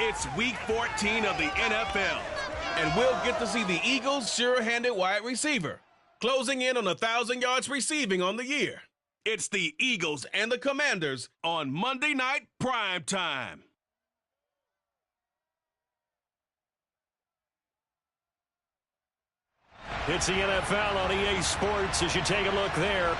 It's Week 14 of the NFL, and we'll get to see the Eagles' sure-handed wide receiver, closing in on 1,000 yards receiving on the year. It's the Eagles and the Commanders on Monday Night Prime Time. It's the NFL on EA Sports as you take a look there.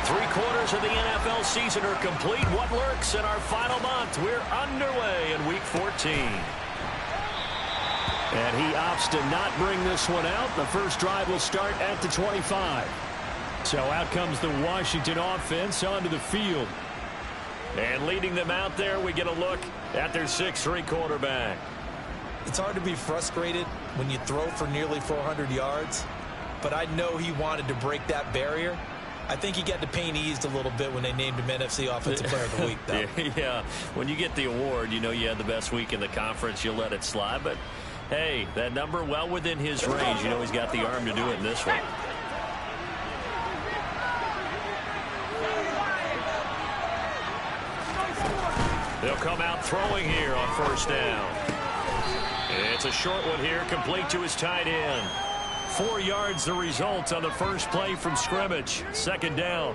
Three-quarters of the NFL season are complete. What lurks in our final month? We're underway in Week 14. And he opts to not bring this one out. The first drive will start at the 25. So out comes the Washington offense onto the field. And leading them out there, we get a look at their 6'3" quarterback. It's hard to be frustrated when you throw for nearly 400 yards, but I know he wanted to break that barrier. I think he got the pain eased a little bit when they named him NFC Offensive Player of the Week, though. Yeah, when you get the award, you know you had the best week in the conference, you'll let it slide. But, hey, that number well within his range. You know he's got the arm to do it in this one. They'll come out throwing here on first down. It's a short one here, complete to his tight end. 4 yards the result on the first play from scrimmage. Second down.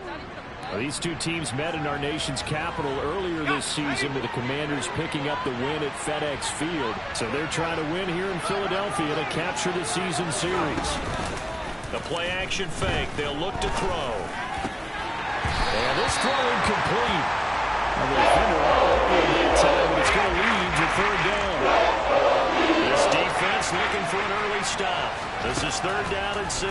Well, these two teams met in our nation's capital earlier this season with the Commanders picking up the win at FedEx Field. So they're trying to win here in Philadelphia to capture the season series. The play action fake. They'll look to throw. And this throw incomplete. And the defender all over that time, but it's going to lead to third down. This defense looking for an early stop. This is 3rd down and 6.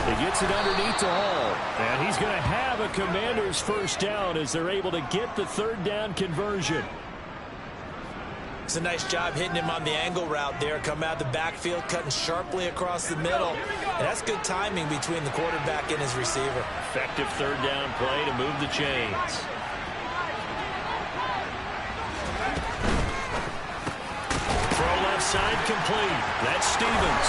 He gets it underneath to Hall. And he's going to have a Commanders first down as they're able to get the 3rd down conversion. It's a nice job hitting him on the angle route there. Come out of the backfield, cutting sharply across the middle. And that's good timing between the quarterback and his receiver. Effective 3rd down play to move the chains. Throw left side complete. That's Stevens.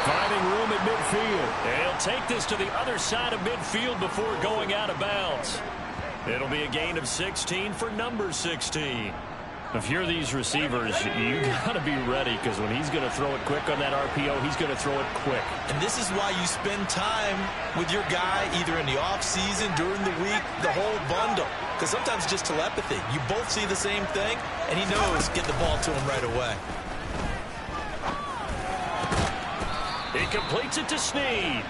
Finding room at midfield. And he'll take this to the other side of midfield before going out of bounds. It'll be a gain of 16 for number 16. If you're these receivers, you got to be ready because when he's going to throw it quick on that RPO, he's going to throw it quick. And this is why you spend time with your guy either in the offseason, during the week, the whole bundle. Because sometimes just telepathy. You both see the same thing, and he knows get the ball to him right away. He completes it to Snead.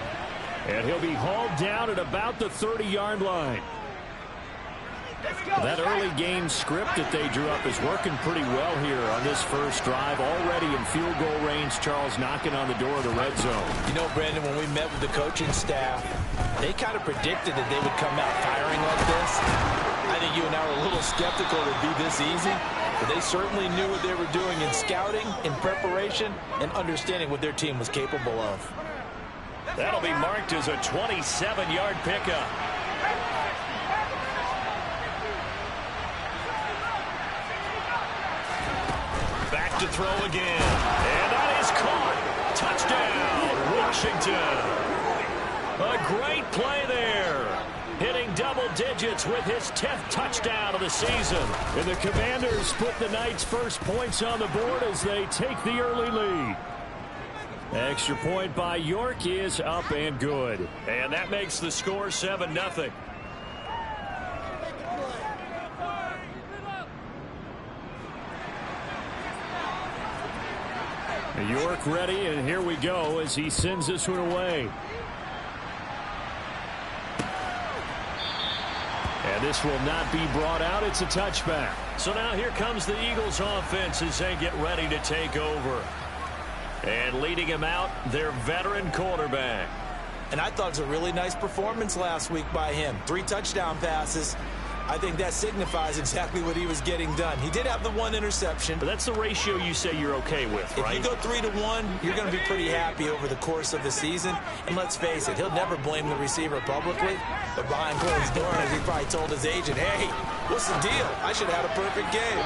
And he'll be hauled down at about the 30-yard line. That early game script that they drew up is working pretty well here on this first drive. Already in field goal range, Charles knocking on the door of the red zone. You know, Brandon, when we met with the coaching staff, they kind of predicted that they would come out firing like this. I think you and I were a little skeptical it would be this easy, but they certainly knew what they were doing in scouting, in preparation, and understanding what their team was capable of. That'll be marked as a 27-yard pickup. Back to throw again. And that is caught. Touchdown, Washington. A great play there. Hitting double digits with his 10th touchdown of the season. And the Commanders put the Knights' first points on the board as they take the early lead. Extra point by York is up and good. And that makes the score 7-0. York ready, and here we go as he sends this one away. And this will not be brought out. It's a touchback. So now here comes the Eagles offense as they get ready to take over. And leading him out, their veteran quarterback. And I thought it was a really nice performance last week by him. 3 touchdown passes. I think that signifies exactly what he was getting done. He did have the 1 interception. But that's the ratio you say you're okay with, right? If you go 3-1, you're going to be pretty happy over the course of the season. And let's face it, he'll never blame the receiver publicly. But behind closed doors, he probably told his agent, hey, what's the deal? I should have had a perfect game.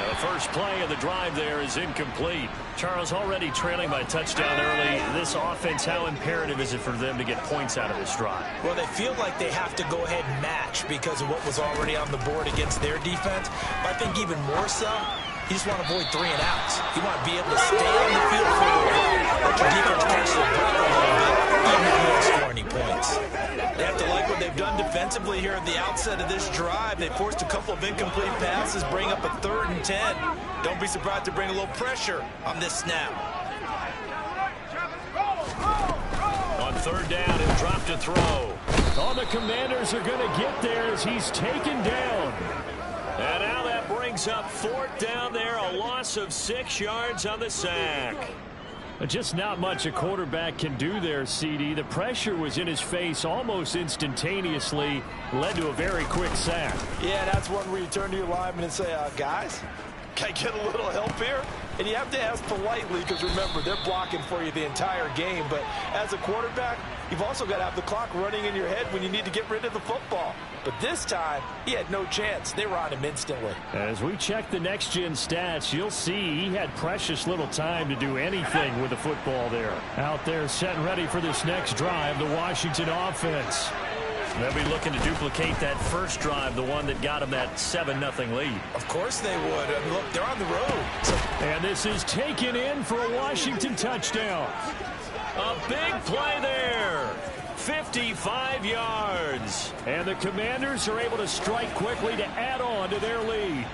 Now, the first play of the drive there is incomplete. Charles, already trailing by touchdown early. This offense, how imperative is it for them to get points out of this drive? Well, they feel like they have to go ahead and match because of what was already on the board against their defense. But I think even more so, you just want to avoid 3 and outs. You want to be able to stay on the field for a while, let your defense catch the break a little bit, even if you don't score any points. They have to like what they've done defensively here at the outset of this drive. They forced a couple of incomplete passes, bring up a 3rd and 10. Don't be surprised to bring a little pressure on this snap. On 3rd down, he'll drop to throw. Oh, the Commanders are going to get there as he's taken down. And now that brings up 4th down there, a loss of 6 yards on the sack. Just not much a quarterback can do there, CD. The pressure was in his face almost instantaneously, led to a very quick sack. Yeah, that's one where you turn to your lineman and say, guys, can I get a little help here? And you have to ask politely because, remember, they're blocking for you the entire game. But as a quarterback, you've also got to have the clock running in your head when you need to get rid of the football. But this time, he had no chance. They were on him instantly. As we check the next-gen stats, you'll see he had precious little time to do anything with the football there. Out there set and ready for this next drive, the Washington offense. They'll be looking to duplicate that first drive, the one that got them that 7-0 lead. Of course they would. I mean, look, they're on the road. And this is taken in for a Washington touchdown. A big play there. 55 yards. And the Commanders are able to strike quickly to add on to their lead.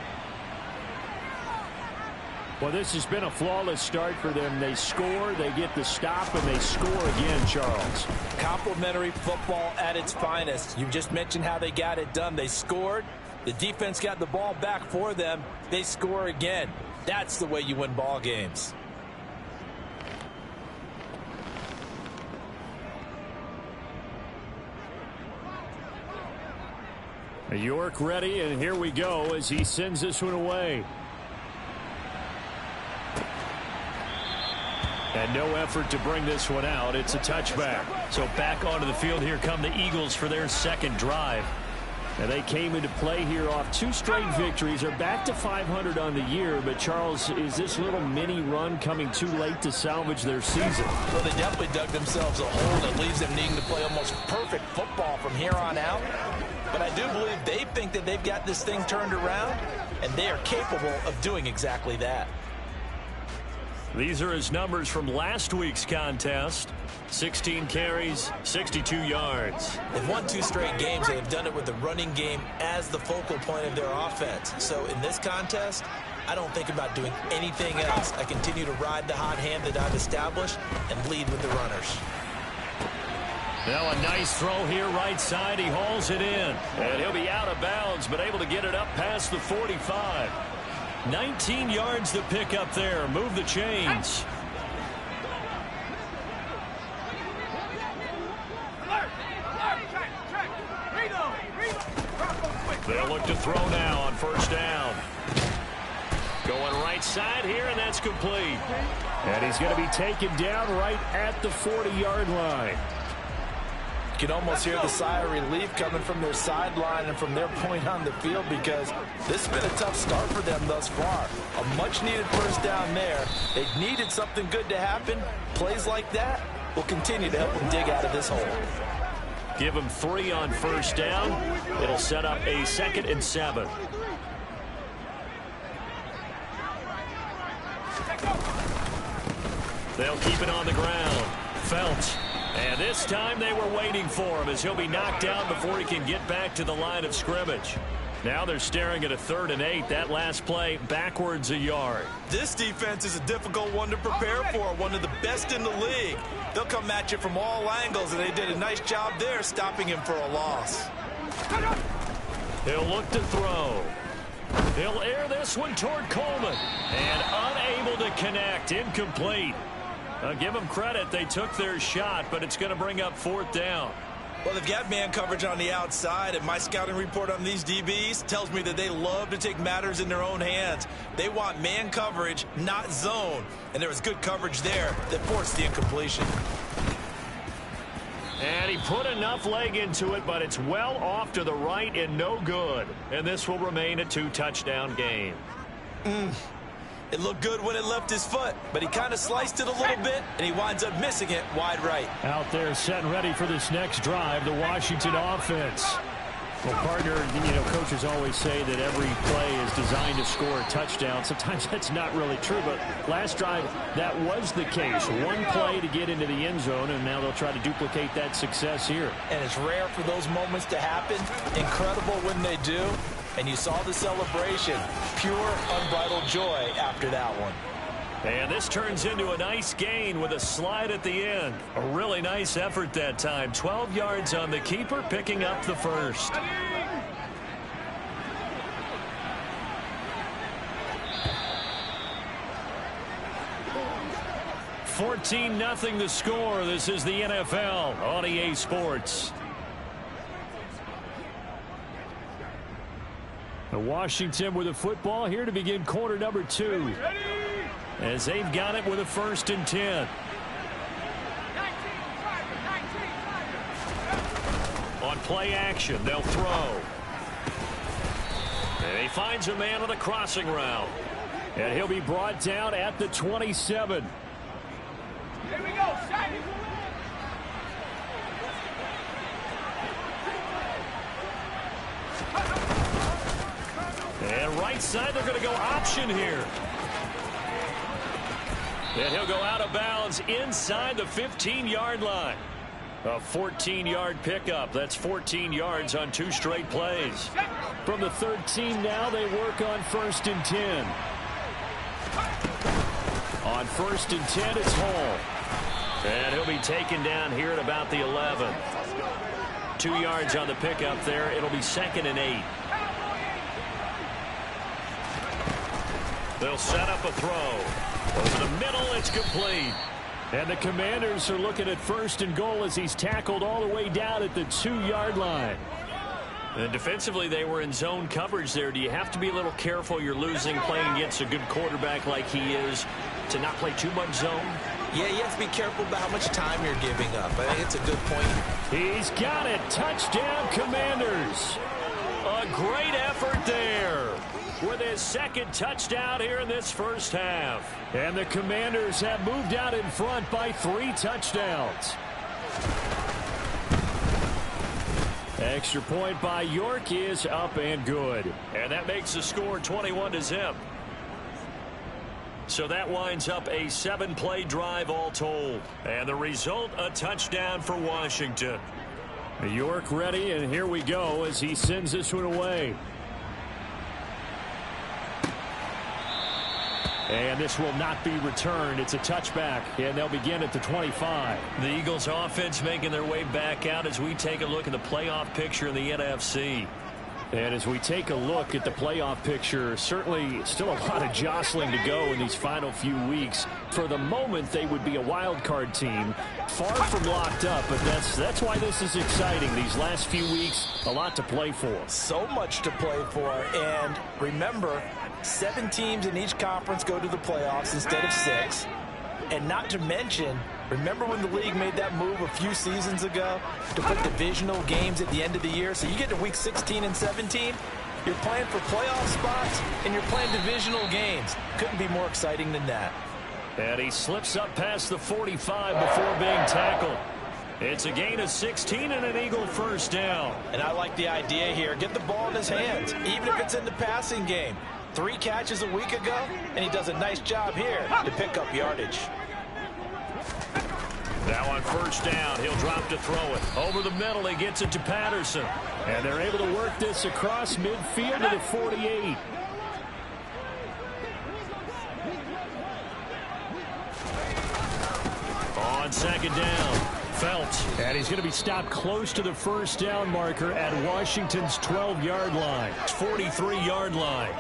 Well, this has been a flawless start for them. They score, they get the stop, and they score again, Charles. Complimentary football at its finest. You just mentioned how they got it done. They scored. The defense got the ball back for them. They score again. That's the way you win ball games. York ready, and here we go as he sends this one away. And no effort to bring this one out. It's a touchback. So back onto the field here come the Eagles for their second drive. And they came into play here off 2 straight victories. They're back to 500 on the year. But, Charles, is this little mini run coming too late to salvage their season? Well, they definitely dug themselves a hole that leaves them needing to play almost perfect football from here on out. But I do believe they think that they've got this thing turned around, and they are capable of doing exactly that. These are his numbers from last week's contest. 16 carries, 62 yards. They've won 2 straight games. They've done it with the running game as the focal point of their offense. So in this contest, I don't think about doing anything else. I continue to ride the hot hand that I've established and lead with the runners. Now a nice throw here right side. He hauls it in. And he'll be out of bounds, but able to get it up past the 45. 19 yards to pick up there. Move the chains. They'll look to throw now on 1st down. Going right side here, and that's complete. And he's going to be taken down right at the 40-yard line. You can almost hear the sigh of relief coming from their sideline and from their point on the field because this has been a tough start for them thus far. A much-needed 1st down there. They needed something good to happen. Plays like that will continue to help them dig out of this hole. Give them 3 on 1st down. It'll set up a 2nd and 7. They'll keep it on the ground. Phelps. And this time they were waiting for him as he'll be knocked down before he can get back to the line of scrimmage. Now they're staring at a 3rd and 8. That last play backwards a yard. This defense is a difficult one to prepare for, one of the best in the league. They'll come at you from all angles, and they did a nice job there stopping him for a loss. He'll look to throw. He'll air this one toward Coleman. And unable to connect. Incomplete. Give them credit. They took their shot, but it's going to bring up 4th down. Well, they've got man coverage on the outside, and my scouting report on these DBs tells me that they love to take matters in their own hands. They want man coverage, not zone. And there was good coverage there that forced the incompletion. And he put enough leg into it, but it's well off to the right and no good. And this will remain a 2-touchdown game. It looked good when it left his foot, but he kind of sliced it a little bit, and he winds up missing it wide right. Out there set and ready for this next drive, the Washington offense. Well, partner, coaches always say that every play is designed to score a touchdown. Sometimes that's not really true, but last drive, that was the case. One play to get into the end zone, and now they'll try to duplicate that success here. And it's rare for those moments to happen. Incredible when they do. And you saw the celebration. Pure, unbridled joy after that one. And this turns into a nice gain with a slide at the end. A really nice effort that time. 12 yards on the keeper, picking up the first. $14-0 the score. This is the NFL on EA Sports. Washington with the football here to begin quarter number 2. As they've got it with a 1st and 10. On play action, they'll throw. And he finds a man on the crossing route. And he'll be brought down at the 27. Here we go, Shiny. And right side, they're going to go option here. And he'll go out of bounds inside the 15-yard line. A 14-yard pickup. That's 14 yards on 2 straight plays. From the 13 now, they work on 1st and 10. On 1st and 10, it's Hall. And he'll be taken down here at about the 11. 2 yards on the pickup there. It'll be 2nd and 8. They'll set up a throw. Over the middle, it's complete. And the Commanders are looking at 1st and goal as he's tackled all the way down at the 2-yard line. And defensively, they were in zone coverage there. Do you have to be a little careful? You're losing playing against a good quarterback like he is to not play too much zone? Yeah, you have to be careful about how much time you're giving up. I think it's a good point. He's got it. Touchdown, Commanders. A great effort there with his 2nd touchdown here in this first half. And the Commanders have moved out in front by 3 touchdowns. Extra point by York is up and good. And that makes the score 21-0. So that winds up a 7-play drive all told. And the result, a touchdown for Washington. York ready, and here we go as he sends this one away. And this will not be returned. It's a touchback, and they'll begin at the 25. The Eagles offense making their way back out as we take a look at the playoff picture in the NFC. And as we take a look at the playoff picture, certainly still a lot of jostling to go in these final few weeks. For the moment, they would be a wild card team, far from locked up, but that's why this is exciting. These last few weeks, a lot to play for. So much to play for, and remember, 7 teams in each conference go to the playoffs instead of 6. And not to mention, remember when the league made that move a few seasons ago to put divisional games at the end of the year? So you get to week 16 and 17, you're playing for playoff spots, and you're playing divisional games. Couldn't be more exciting than that. And he slips up past the 45 before being tackled. It's a gain of 16 and an Eagle first down. And I like the idea here. Get the ball in his hands, even if it's in the passing game. 3 catches a week ago, and he does a nice job here to pick up yardage. Now on first down, he'll drop to throw it. Over the middle, he gets it to Patterson. And they're able to work this across midfield to the 48. On 2nd down, Phelps. And he's going to be stopped close to the first down marker at Washington's 12-yard line. 43-yard line.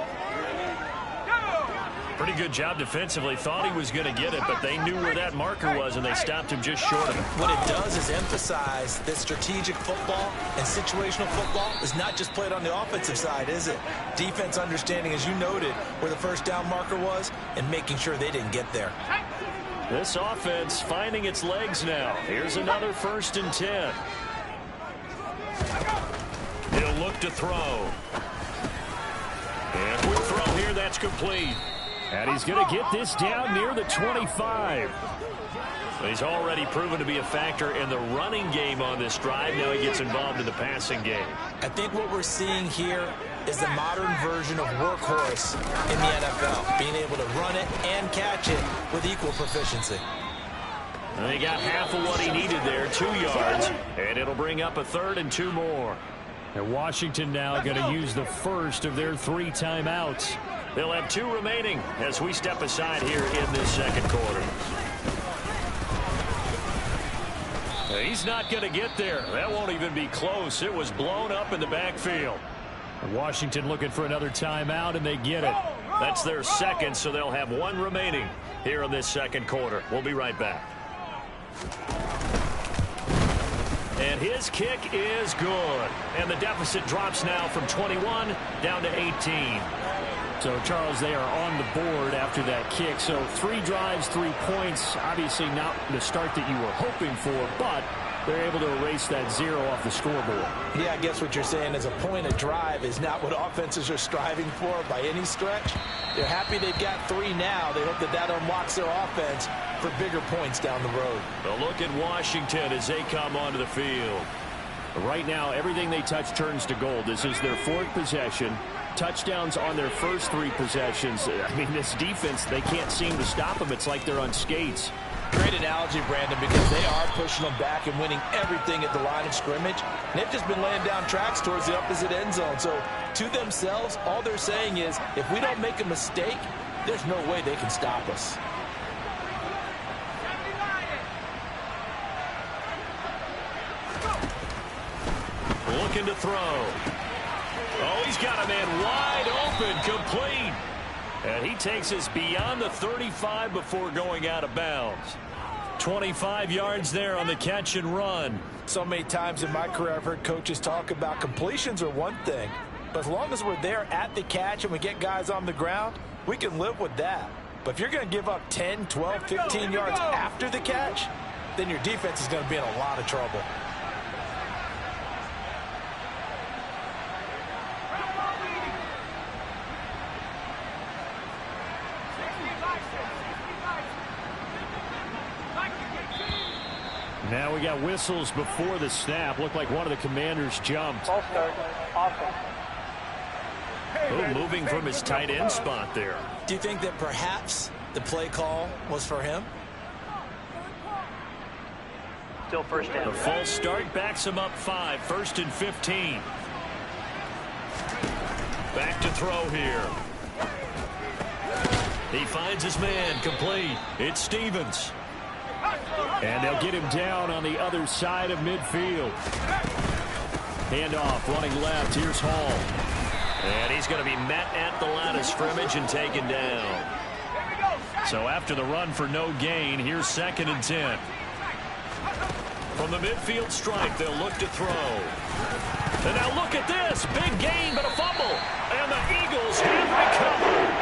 Pretty good job defensively. Thought he was going to get it, but they knew where that marker was, and they stopped him just short of it. What it does is emphasize that strategic football and situational football is not just played on the offensive side, is it? Defense understanding, as you noted, where the first down marker was and making sure they didn't get there. This offense finding its legs now. Here's another 1st and 10. He'll look to throw. And quick throw here, that's Pitch complete. And he's going to get this down near the 25. He's already proven to be a factor in the running game on this drive. Now he gets involved in the passing game. I think what we're seeing here is the modern version of workhorse in the NFL, being able to run it and catch it with equal proficiency. And he got half of what he needed there, 2 yards, and it'll bring up a 3rd and 2 more. And Washington now going to use the first of their 3 timeouts. They'll have 2 remaining as we step aside here in this second quarter. He's not going to get there. That won't even be close. It was blown up in the backfield. Washington looking for another timeout, and they get it. That's their second, so they'll have 1 remaining here in this second quarter. We'll be right back. And his kick is good. And the deficit drops now from 21 down to 18. So, Charles, they are on the board after that kick. So 3 drives, 3 points. Obviously not the start that you were hoping for, but they're able to erase that 0 off the scoreboard. Yeah, I guess what you're saying is a point a drive is not what offenses are striving for by any stretch. They're happy they've got 3 now. They hope that that unlocks their offense for bigger points down the road. A look at Washington as they come onto the field. Right now, everything they touch turns to gold. This is their 4th possession. Touchdowns on their first 3 possessions. I mean, this defense, they can't seem to stop them. It's like they're on skates. Great analogy, Brandon, because they are pushing them back and winning everything at the line of scrimmage. And they've just been laying down tracks towards the opposite end zone. So to themselves, all they're saying is, if we don't make a mistake, there's no way they can stop us. Looking to throw. Oh, he's got a man wide open, complete. And he takes us beyond the 35 before going out of bounds. 25 yards there on the catch and run. So many times in my career I've heard coaches talk about completions are one thing, but as long as we're there at the catch and we get guys on the ground, we can live with that. But if you're going to give up 10, 12, 15 yards after the catch, then your defense is going to be in a lot of trouble. Now we got whistles before the snap. Looked like one of the commanders jumped. Ball start. Awesome. Oh, moving from his tight end spot there. Do you think that perhaps the play call was for him? Still first down. The false start backs him up 5, 1st and 15. Back to throw here. He finds his man, complete. It's Stevens. And they'll get him down on the other side of midfield. Handoff, running left. Here's Hall. And he's going to be met at the line of scrimmage and taken down. So after the run for no gain, here's 2nd and 10. From the midfield stripe, they'll look to throw. And now look at this. Big gain, but a fumble. And the Eagles have recovered.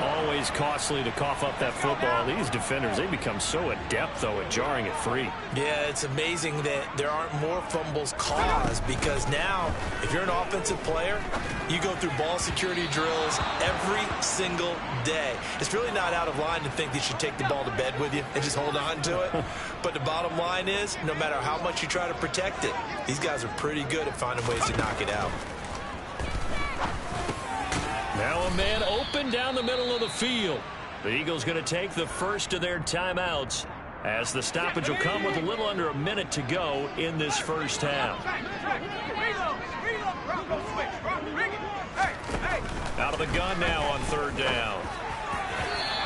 Always costly to cough up that football. These defenders, they become so adept, though, at jarring it free. Yeah, it's amazing that there aren't more fumbles caused, because now, if you're an offensive player, you go through ball security drills every single day. It's really not out of line to think that you should take the ball to bed with you and just hold on to it. But the bottom line is, no matter how much you try to protect it, these guys are pretty good at finding ways to knock it out. Now a man open down the middle of the field. The Eagles going to take the first of their timeouts as the stoppage will come with a little under a minute to go in this first half. Out of the gun now on 3rd down.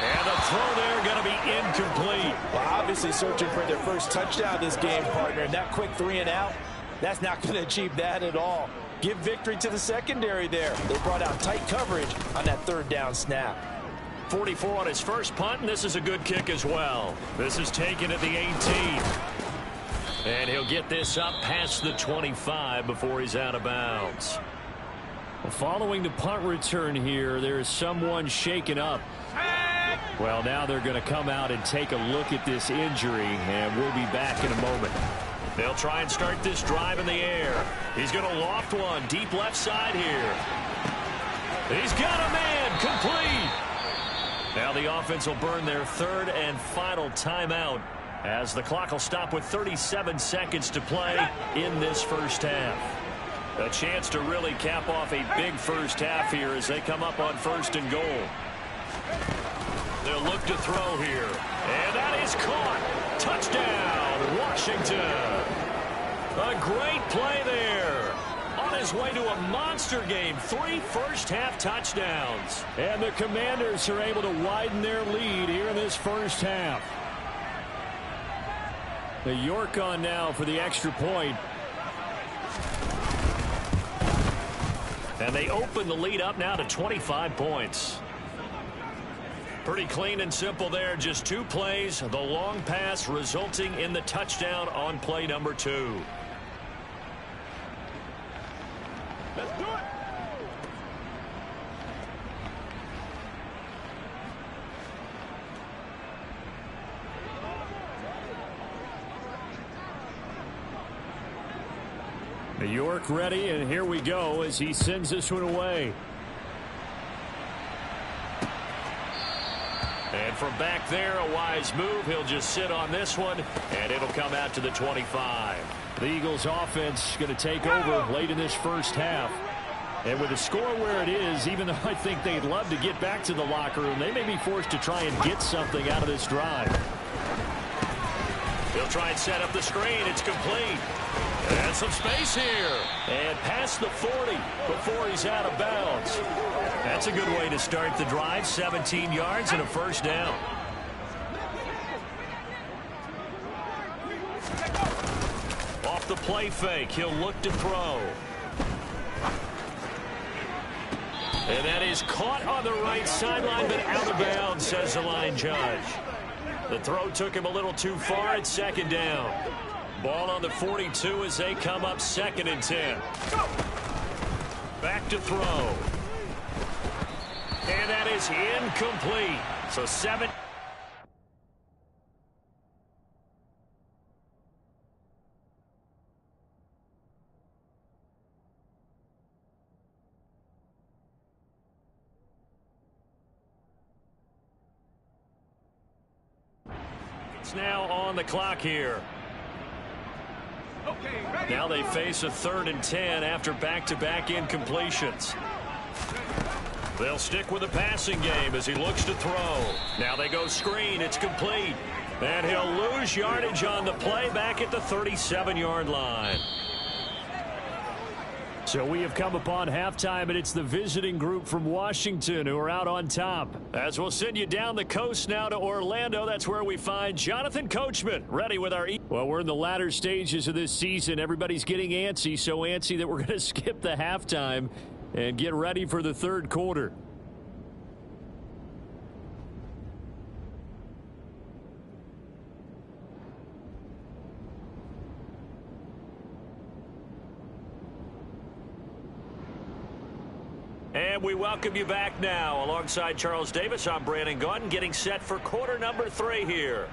And the throw there going to be incomplete. Well, obviously searching for their first touchdown this game, partner, and that quick 3 and out, that's not going to achieve that at all. Give victory to the secondary there. They brought out tight coverage on that 3rd down snap. 44 on his first punt, and this is a good kick as well. This is taken at the 18. And he'll get this up past the 25 before he's out of bounds. Well, following the punt return here, there is someone shaken up. Well, now they're going to come out and take a look at this injury, and we'll be back in a moment. They'll try and start this drive in the air. He's going to loft one deep left side here. He's got a man, complete. Now the offense will burn their third and final timeout as the clock will stop with 37 seconds to play in this first half. A chance to really cap off a big first half here as they come up on first and goal. They'll look to throw here. And that is caught. Touchdown, Washington. A great play there. On his way to a monster game. 3 first-half touchdowns. And the Commanders are able to widen their lead here in this first half. The York on now for the extra point. And they open the lead up now to 25 points. Pretty clean and simple there. Just 2 plays. The long pass resulting in the touchdown on play number 2. Let's do it. New York ready, and here we go as he sends this one away. And from back there, a wise move. He'll just sit on this one, and it'll come out to the 25. The Eagles offense going to take over late in this first half. And with the score where it is, even though I think they'd love to get back to the locker room, they may be forced to try and get something out of this drive. He'll try and set up the screen. It's complete. And some space here. And past the 40 before he's out of bounds. That's a good way to start the drive. 17 yards and a first down. Off the play fake, he'll look to throw. And that is caught on the right sideline, but out of bounds, says the line judge. The throw took him a little too far at second down. Ball on the 42 as they come up 2nd and 10. Back to throw. And that is incomplete. So 7. It's now on the clock here. Now they face a 3rd and 10 after back-to-back incompletions. They'll stick with the passing game as he looks to throw. Now they go screen. It's complete. And he'll lose yardage on the play back at the 37-yard line. So we have come upon halftime, and it's the visiting group from Washington who are out on top. As we'll send you down the coast now to Orlando, that's where we find Jonathan Coachman ready with our... Well, we're in the latter stages of this season. Everybody's getting antsy, so antsy that we're going to skip the halftime and get ready for the third quarter. And we welcome you back now. Alongside Charles Davis, I'm Brandon Gaudin, getting set for quarter number 3 here.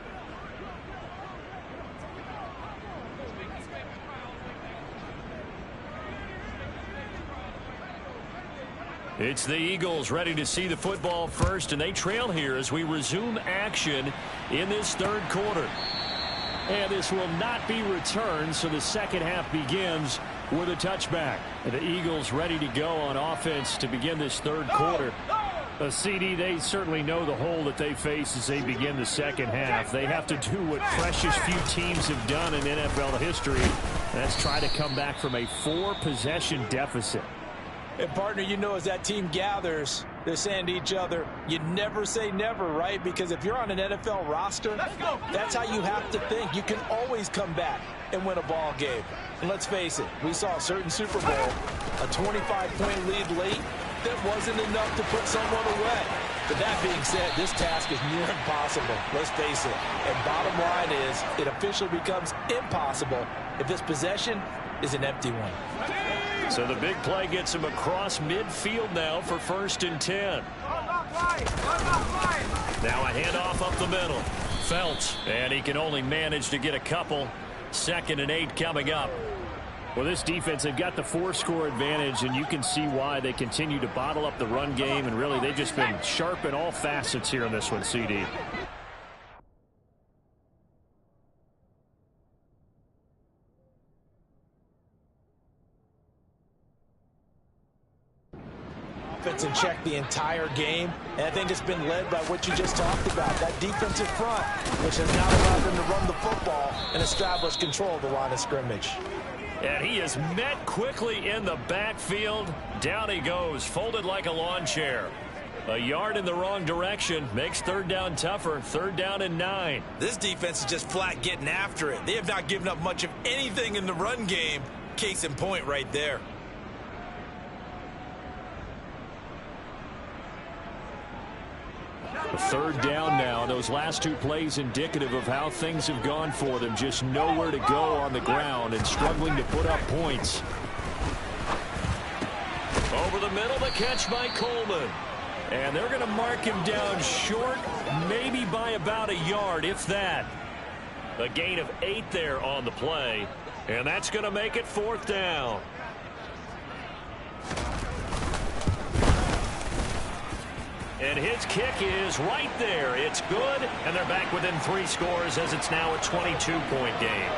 It's the Eagles ready to see the football first, and they trail here as we resume action in this third quarter. And this will not be returned, so the second half begins with a touchback. And the Eagles ready to go on offense to begin this third quarter. A CD, they certainly know the hole that they face as they begin the second half. They have to do what precious few teams have done in NFL history. That's try to come back from a 4-possession deficit. And, partner, you know, as that team gathers, they're saying to each other, you never say never, right? Because if you're on an NFL roster, that's how you have to think. You can always come back and win a ball game. And let's face it, we saw a certain Super Bowl, a 25-point lead late, that wasn't enough to put someone away. But that being said, this task is near impossible. Let's face it. And bottom line is, it officially becomes impossible if this possession is an empty one. So the big play gets him across midfield now for 1st and 10. Now a handoff up the middle. Felts, and he can only manage to get a couple. 2nd and 8 coming up. Well, this defense, they've got the 4-score advantage, and you can see why they continue to bottle up the run game, and really they've just been sharp in all facets here in this one, CD. Offense in check the entire game, and I think it's been led by what you just talked about, that defensive front, which has now allowed them to run the football and establish control of the line of scrimmage. And he is met quickly in the backfield. Down he goes, folded like a lawn chair. A yard in the wrong direction makes third down tougher. Third down and 9. This defense is just flat getting after it. They have not given up much of anything in the run game. Case in point right there. Third down now. Those last 2 plays indicative of how things have gone for them. Just nowhere to go on the ground and struggling to put up points. Over the middle, the catch by Coleman. And they're going to mark him down short, maybe by about a yard, if that. A gain of 8 there on the play. And that's going to make it fourth down. And his kick is right there. It's good, and they're back within 3 scores as it's now a 22-point game.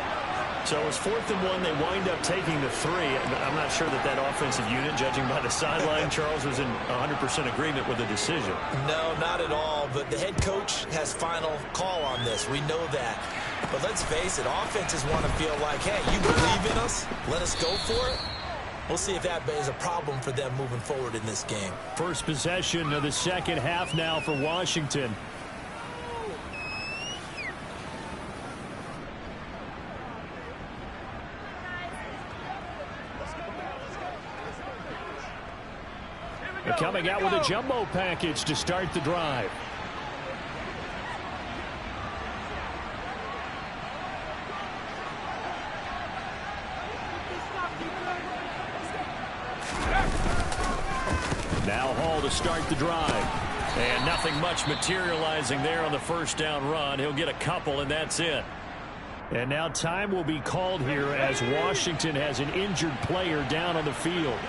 So it's 4th and 1. They wind up taking the 3. I'm not sure that offensive unit, judging by the sideline, Charles, was in 100% agreement with the decision. No, not at all. But the head coach has final call on this. We know that. But let's face it, offenses want to feel like, hey, you believe in us? Let us go for it. We'll see if that is a problem for them moving forward in this game. First possession of the second half now for Washington. They're coming out with a jumbo package to start the drive. Now Hall to start the drive. And nothing much materializing there on the first down run. He'll get a couple, and that's it. And now time will be called here as Washington has an injured player down on the field.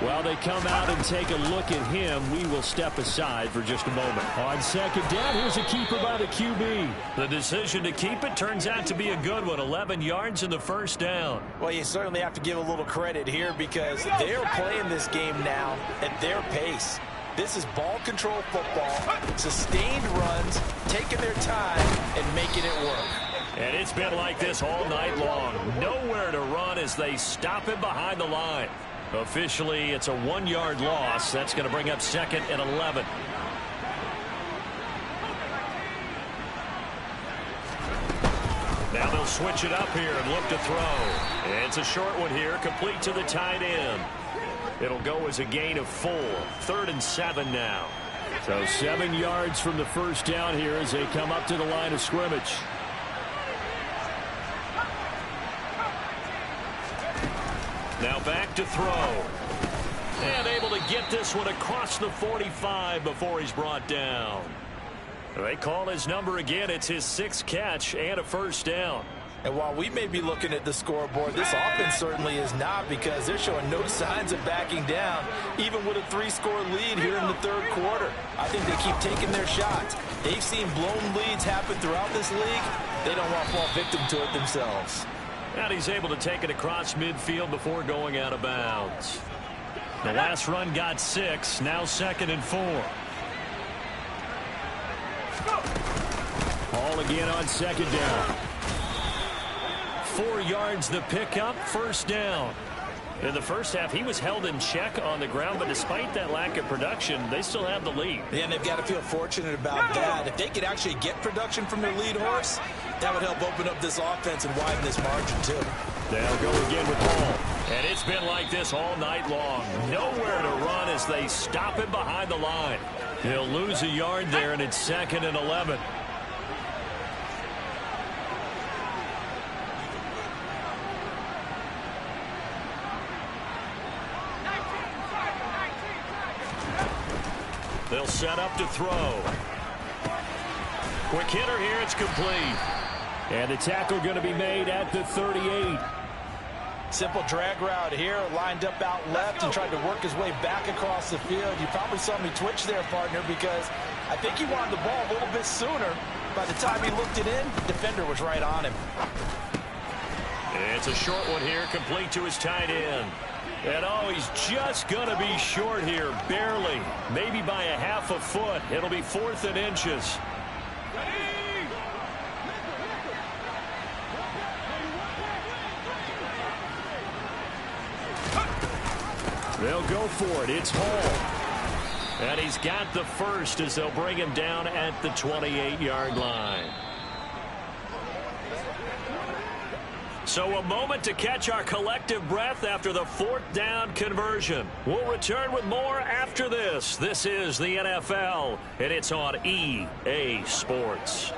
While they come out and take a look at him, we will step aside for just a moment. On second down, here's a keeper by the QB. The decision to keep it turns out to be a good one. 11 yards in the first down. Well, you certainly have to give a little credit here because they're playing this game now at their pace. This is ball control football, sustained runs, taking their time and making it work. And it's been like this all night long. Nowhere to run as they stop him behind the line. Officially, it's a 1-yard loss. That's going to bring up 2nd and 11. Now they'll switch it up here and look to throw. And it's a short one here, complete to the tight end. It'll go as a gain of 4. 3rd and 7 now. So 7 yards from the first down here as they come up to the line of scrimmage. Now back to throw. And able to get this one across the 45 before he's brought down. They call his number again. It's his 6th catch and a first down. And while we may be looking at the scoreboard, this offense certainly is not because they're showing no signs of backing down, even with a 3-score lead here in the 3rd quarter. I think they keep taking their shots. They've seen blown leads happen throughout this league. They don't want to fall victim to it themselves. And he's able to take it across midfield before going out of bounds. The last run got 6. Now 2nd and 4. Hall again on second down. 4 yards the pickup, first down. In the first half, he was held in check on the ground, but despite that lack of production, they still have the lead. Yeah, and they've got to feel fortunate about that. If they could actually get production from their lead horse, that would help open up this offense and widen this margin, too. They'll go again with Hall. And it's been like this all night long. Nowhere to run as they stop him behind the line. He'll lose a yard there, and it's 2nd and 11. They'll set up to throw. Quick hitter here. It's complete. And the tackle going to be made at the 38. Simple drag route here, lined up out left and tried to work his way back across the field. You probably saw me twitch there, partner, because I think he wanted the ball a little bit sooner. By the time he looked it in, the defender was right on him. It's a short one here, complete to his tight end. And oh, he's just going to be short here, barely. Maybe by a half a foot. It'll be 4th and inches. They'll go for it. It's Hall. And he's got the first as they'll bring him down at the 28-yard line. So a moment to catch our collective breath after the 4th down conversion. We'll return with more after this. This is the NFL, and it's on EA Sports.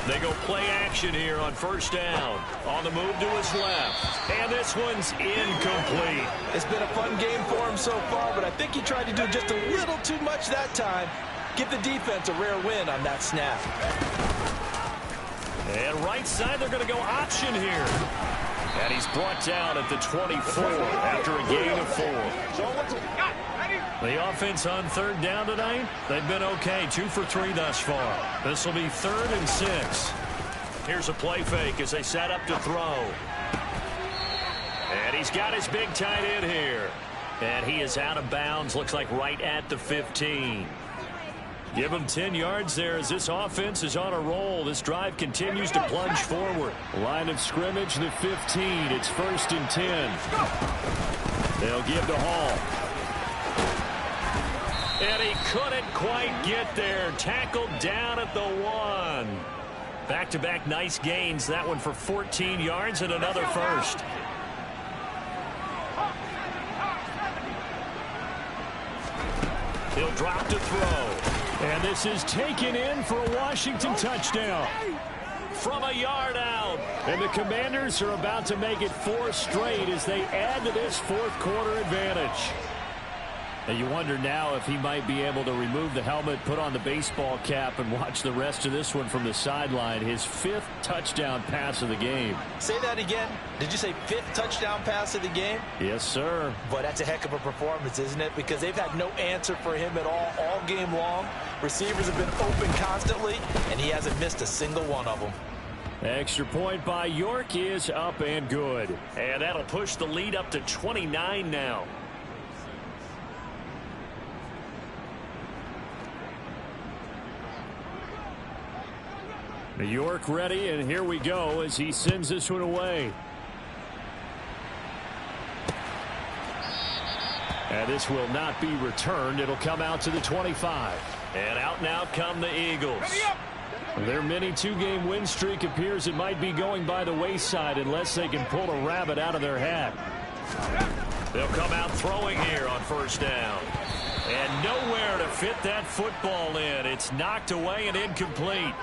They go play action here on 1st down. On the move to his left. And this one's incomplete. It's been a fun game for him so far, but I think he tried to do just a little too much that time. Give the defense a rare win on that snap. And right side, they're going to go option here. And he's brought down at the 24 after a gain of 4. The offense on 3rd down tonight, they've been okay. 2 for 3 thus far. This will be 3rd and 6. Here's a play fake as they set up to throw. And he's got his big tight end here. And he is out of bounds, looks like right at the 15. Give him 10 yards there as this offense is on a roll. This drive continues to plunge forward. Line of scrimmage, the 15. It's 1st and 10. They'll give to Hall. And he couldn't quite get there. Tackled down at the 1. Back-to-back nice gains. That one for 14 yards and another first. He'll drop to throw. And this is taken in for a Washington touchdown. From a yard out. And the Commanders are about to make it 4 straight as they add to this 4th quarter advantage. And you wonder now if he might be able to remove the helmet, put on the baseball cap, and watch the rest of this one from the sideline. His 5th touchdown pass of the game. Say that again. Did you say 5th touchdown pass of the game? Yes, sir. But that's a heck of a performance, isn't it? Because they've had no answer for him at all game long. Receivers have been open constantly, and he hasn't missed a single one of them. Extra point by York is up and good. And that'll push the lead up to 29 now. New York ready, and here we go as he sends this one away. And this will not be returned. It'll come out to the 25. And out now come the Eagles. Their mini 2-game win streak appears it might be going by the wayside unless they can pull a rabbit out of their hat. They'll come out throwing here on 1st down. And nowhere to fit that football in. It's knocked away and incomplete.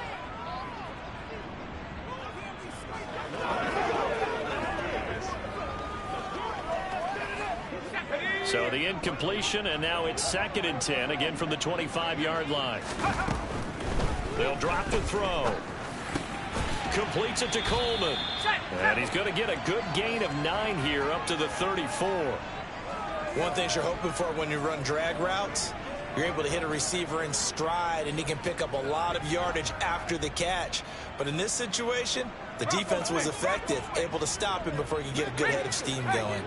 So the incompletion, and now it's 2nd and 10, again from the 25-yard line. They'll drop the throw. Completes it to Coleman. And he's going to get a good gain of 9 here up to the 34. One thing you're hoping for when you run drag routes, you're able to hit a receiver in stride, and he can pick up a lot of yardage after the catch. But in this situation, the defense was effective, able to stop him before he could get a good head of steam going.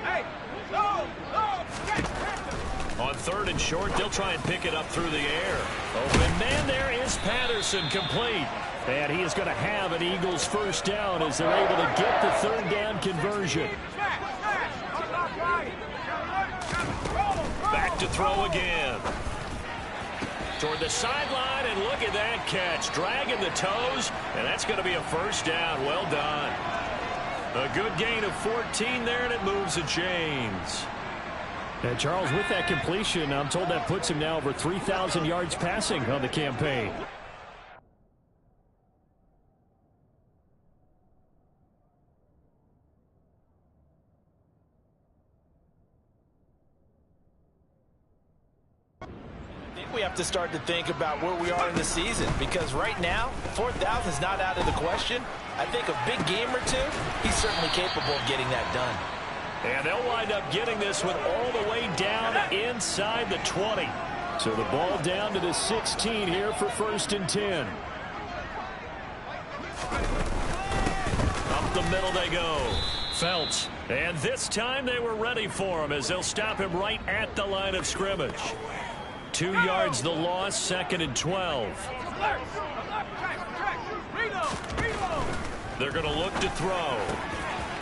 On 3rd and short, they'll try and pick it up through the air. Open man, there is Patterson, complete. And he is going to have an Eagles 1st down as they're able to get the 3rd down conversion. Back to throw again. Toward the sideline, and look at that catch. Dragging the toes, and that's going to be a 1st down. Well done. A good gain of 14 there, and it moves the chains. And Charles, with that completion, I'm told that puts him now over 3,000 yards passing on the campaign. we have to start to think about where we are in the season, because right now, 4th down is not out of the question. I think a big game or two, he's certainly capable of getting that done. And they'll wind up getting this one all the way down inside the 20. So the ball down to the 16 here for 1st and 10. Up the middle they go. Felts. And this time they were ready for him as they'll stop him right at the line of scrimmage. 2 yards the loss, 2nd and 12. They're going to look to throw.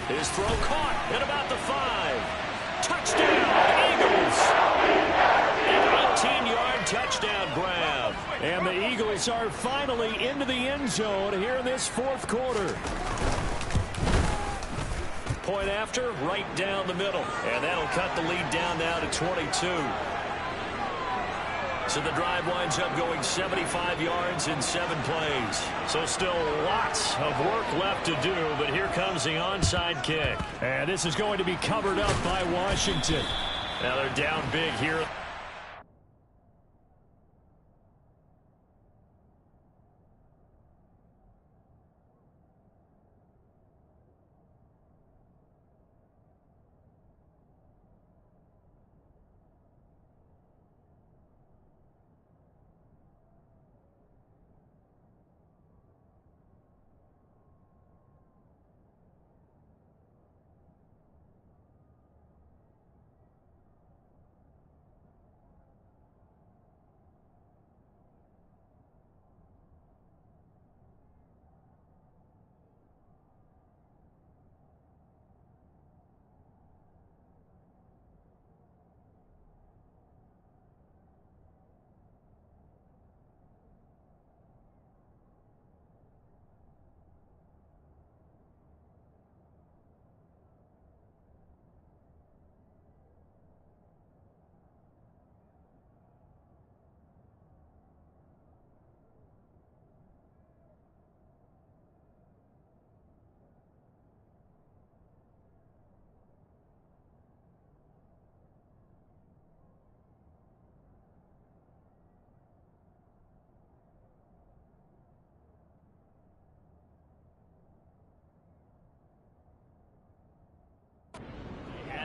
His throw caught at about the 5. Touchdown, Eagles. An 18-yard touchdown grab. And the Eagles are finally into the end zone here in this 4th quarter. Point after, right down the middle. And that'll cut the lead down now to 22. So the drive winds up going 75 yards in 7 plays. So still lots of work left to do, but here comes the onside kick. And this is going to be covered up by Washington. Now they're down big here.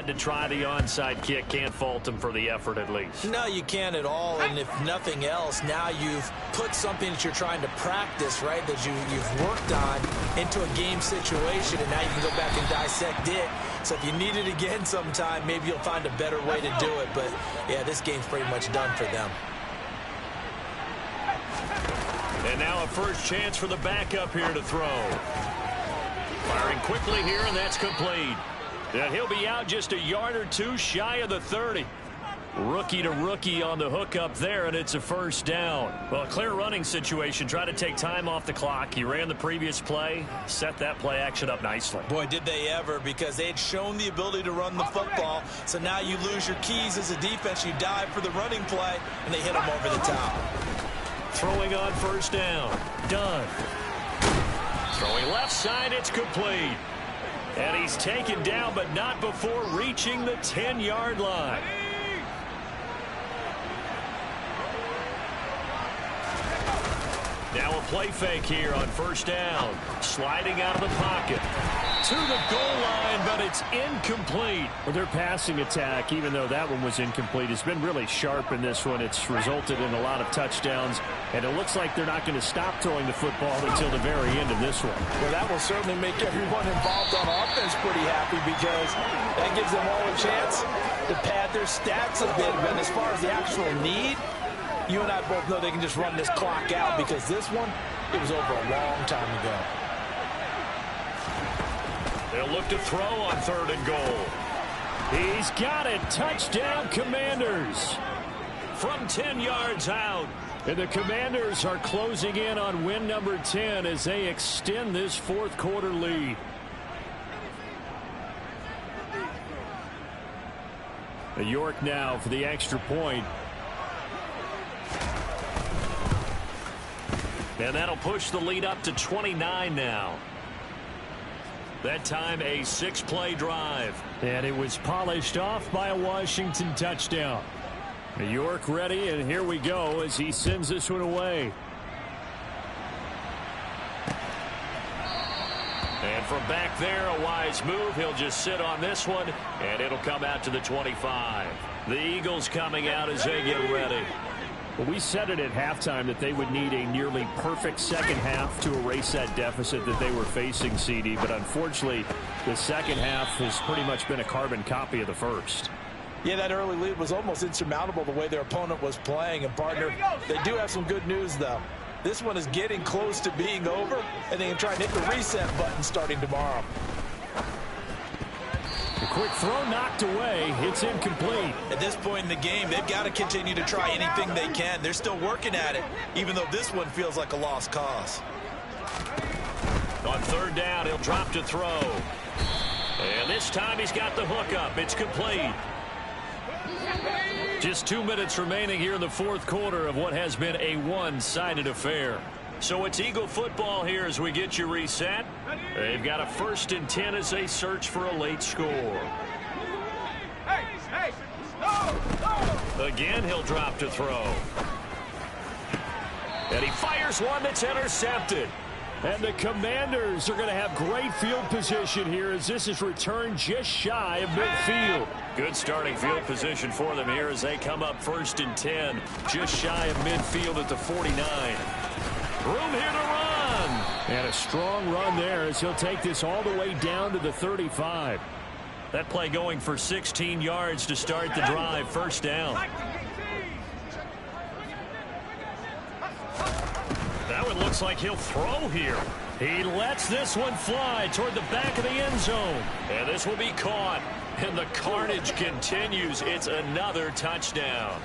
To try the onside kick. Can't fault him for the effort, at least. No, you can't at all. And if nothing else, now you've put something that you're trying to practice, right, that you've worked on into a game situation, and now you can go back and dissect it. So if you need it again sometime, maybe you'll find a better way to do it. But, yeah, this game's pretty much done for them. And now a first chance for the backup here to throw. Firing quickly here, and that's complete. And he'll be out just a yard or two shy of the 30. Rookie to rookie on the hook up there, and it's a first down. Well, a clear running situation. Try to take time off the clock. He ran the previous play, set that play action up nicely. Boy, did they ever, because they had shown the ability to run the football. So now you lose your keys as a defense. You dive for the running play, and they hit him over the top. Throwing on first down. Done. Throwing left side, it's complete. And he's taken down, but not before reaching the 10-yard line. Now a play fake here on first down. Sliding out of the pocket to the goal line, but it's incomplete. Well, their passing attack, even though that one was incomplete, has been really sharp in this one. It's resulted in a lot of touchdowns, and it looks like they're not going to stop throwing the football until the very end of this one. Well, that will certainly make everyone involved on offense pretty happy, because that gives them all a chance to pad their stats a bit. But as far as the actual need, you and I both know they can just run this clock out, because this one, it was over a long time ago. They'll look to throw on 3rd and goal. He's got it. Touchdown, Commanders. From 10 yards out. And the Commanders are closing in on win number 10 as they extend this 4th quarter lead. York now for the extra point. And that'll push the lead up to 29 now. That time a 6-play drive. And it was polished off by a Washington touchdown. York ready, and here we go as he sends this one away. And from back there, a wise move. He'll just sit on this one, and it'll come out to the 25. The Eagles coming out as they get ready. Well, we said it at halftime that they would need a nearly perfect second half to erase that deficit that they were facing, CD. But unfortunately, the second half has pretty much been a carbon copy of the first. Yeah, that early lead was almost insurmountable the way their opponent was playing. And, partner, they do have some good news, though. This one is getting close to being over, and they can try and hit the reset button starting tomorrow. A quick throw knocked away. It's incomplete. At this point in the game, they've got to continue to try anything they can. They're still working at it, even though this one feels like a lost cause. On third down, he'll drop to throw. And this time he's got the hook up. It's complete. Just 2 minutes remaining here in the fourth quarter of what has been a one-sided affair. So it's Eagle football here as we get you reset. They've got a 1st and 10 as they search for a late score. Again, he'll drop to throw. And he fires one that's intercepted. And the Commanders are going to have great field position here as this is returned just shy of midfield. Good starting field position for them here as they come up 1st and 10, just shy of midfield at the 49. Room here to run. And a strong run there as he'll take this all the way down to the 35. That play going for 16 yards to start the drive. 1st down. That one looks like he'll throw here. He lets this one fly toward the back of the end zone. And this will be caught. And the carnage continues. It's another touchdown.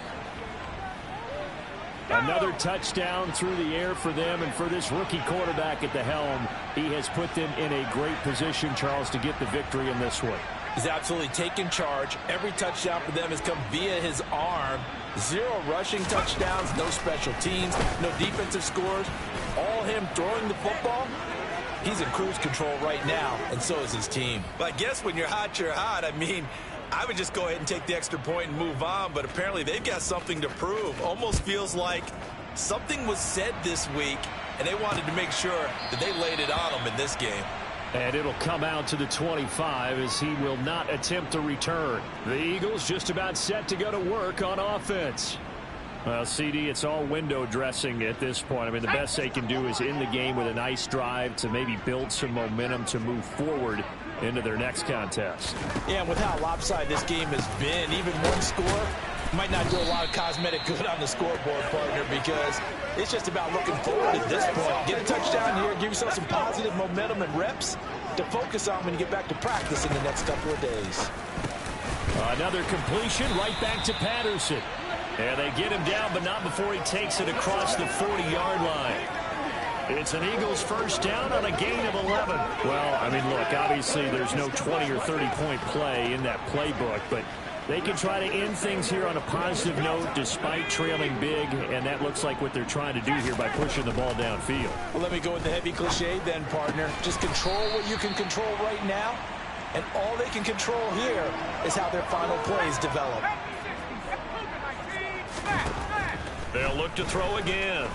Another touchdown through the air for them, and for this rookie quarterback at the helm, he has put them in a great position, Charles, to get the victory in this one. He's absolutely taken charge. Every touchdown for them has come via his arm. 0 rushing touchdowns, no special teams, no defensive scores. All him throwing the football. He's in cruise control right now, and so is his team. But I guess when you're hot, you're hot. I mean, I would just go ahead and take the extra point and move on, but apparently they've got something to prove. Almost feels like something was said this week, and they wanted to make sure that they laid it on them in this game. And it'll come out to the 25 as he will not attempt to return. The Eagles just about set to go to work on offense. Well, CD, it's all window dressing at this point. I mean, the best they can do is end the game with a nice drive to maybe build some momentum to move forward into their next contest. Yeah, and with how lopsided this game has been, even one score might not do a lot of cosmetic good on the scoreboard, partner, because it's just about looking forward at this point. Get a touchdown here, give yourself some positive momentum and reps to focus on when you get back to practice in the next couple of days. Another completion right back to Patterson. And they get him down, but not before he takes it across the 40-yard line. It's an Eagles 1st down on a gain of 11. Well, I mean, look, obviously there's no 20 or 30-point play in that playbook, but they can try to end things here on a positive note despite trailing big, and that looks like what they're trying to do here by pushing the ball downfield. Well, let me go with the heavy cliche then, partner. Just control what you can control right now, and all they can control here is how their final plays develop. They'll look to throw again.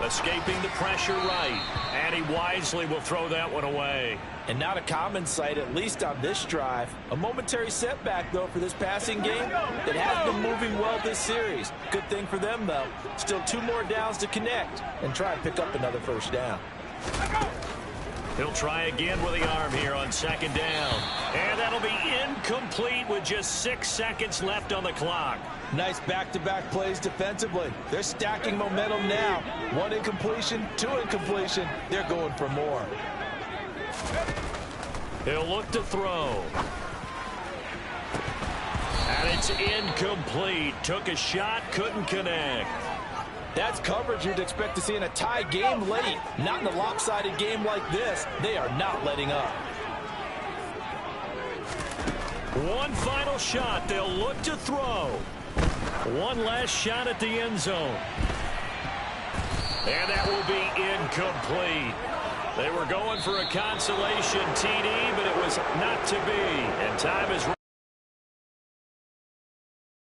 Escaping the pressure right. And he wisely will throw that one away. And not a common sight, at least on this drive. A momentary setback, though, for this passing game that has been moving well this series. Good thing for them, though. Still 2 more downs to connect and try and pick up another 1st down. He'll try again with the arm here on 2nd down. And that'll be incomplete with just 6 seconds left on the clock. Nice back-to-back plays defensively. They're stacking momentum now. 1 incompletion, 2 incompletion. They're going for more. He'll look to throw. And it's incomplete. Took a shot, couldn't connect. That's coverage you'd expect to see in a tie game late. Not in a lopsided game like this. They are not letting up. One final shot. They'll look to throw. One last shot at the end zone. And that will be incomplete. They were going for a consolation TD, but it was not to be. And time is